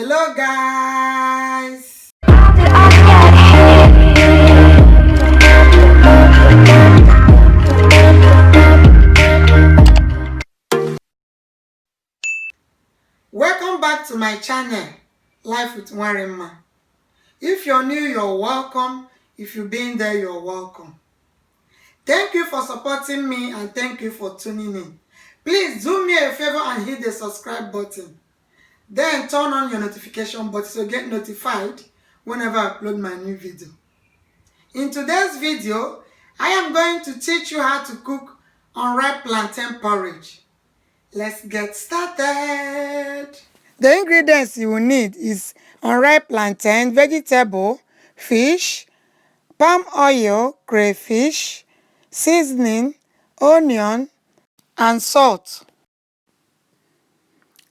Hello guys. Welcome back to my channel, Life with Nwaremma. If you're new, you're welcome. If you've been there, you're welcome. Thank you for supporting me and thank you for tuning in. Please do me a favor and hit the subscribe button. Then turn on your notification button so you get notified whenever I upload my new video. In today's video, I am going to teach you how to cook unripe plantain porridge. Let's get started. The ingredients you will need is unripe plantain, vegetable, fish, palm oil, crayfish, seasoning, onion, and salt.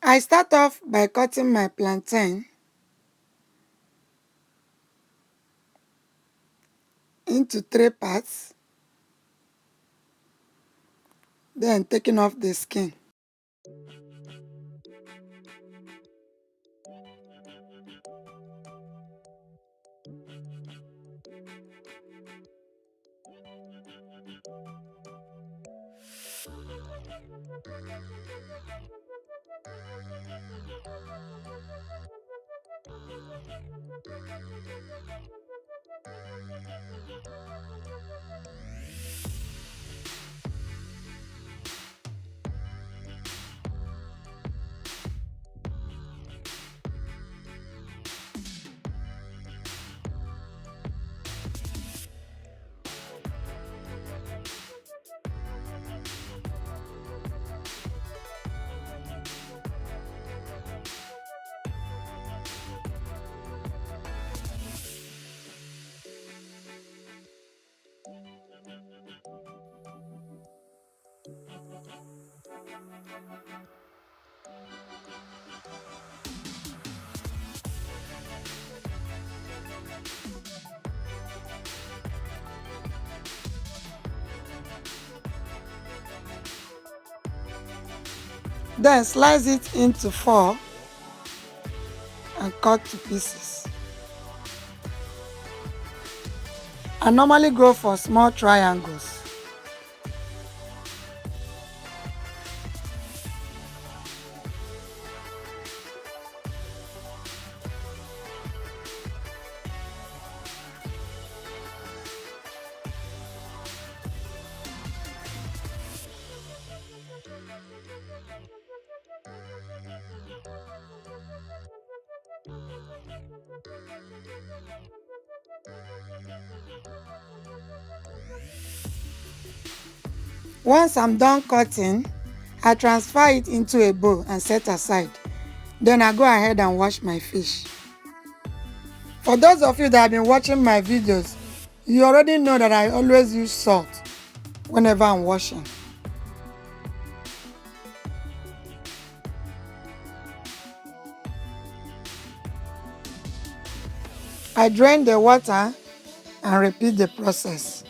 I start off by cutting my plantain into 3 parts, then taking off the skin. Then slice it into 4 and cut to pieces. I normally go for small triangles. Once I'm done cutting, I transfer it into a bowl and set aside. Then I go ahead and wash my fish. For those of you that have been watching my videos, you already know that I always use salt whenever I'm washing. I drain the water and repeat the process.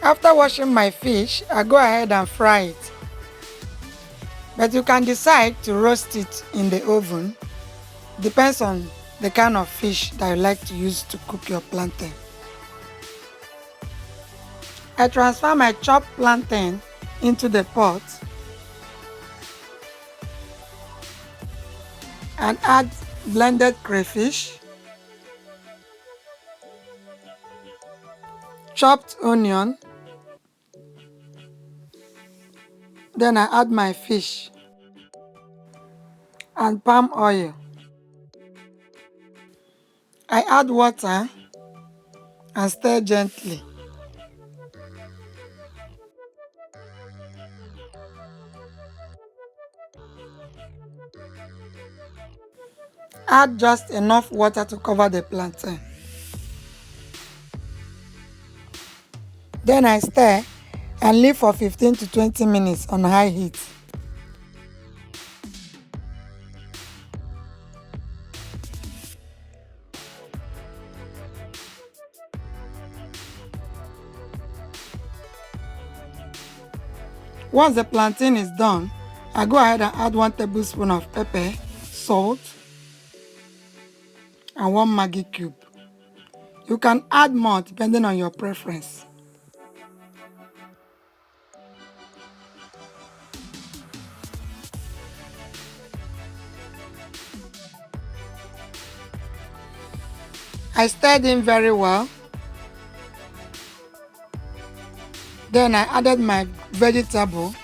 After washing my fish, I go ahead and fry it. But you can decide to roast it in the oven. Depends on the kind of fish that you like to use to cook your plantain. I transfer my chopped plantain into the pot and add blended crayfish, chopped onion, then I add my fish and palm oil. I add water and stir gently. Add just enough water to cover the plantain. Then I stir and leave for 15 to 20 minutes on high heat. Once the plantain is done, I go ahead and add 1 tablespoon of pepper, salt, and 1 Maggi cube. You can add more depending on your preference. I stirred in very well. Then I added my vegetable.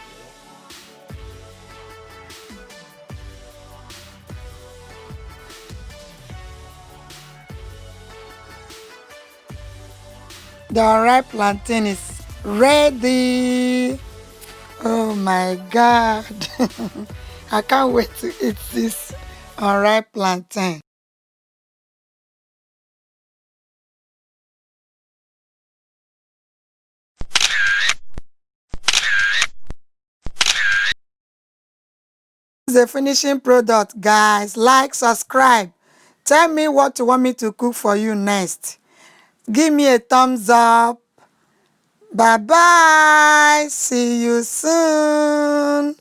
The unripe plantain is ready. Oh my God. I can't wait to eat this unripe plantain. This is the finishing product, guys. Like, subscribe. Tell me what you want me to cook for you next. Give me a thumbs up. Bye bye. See you soon.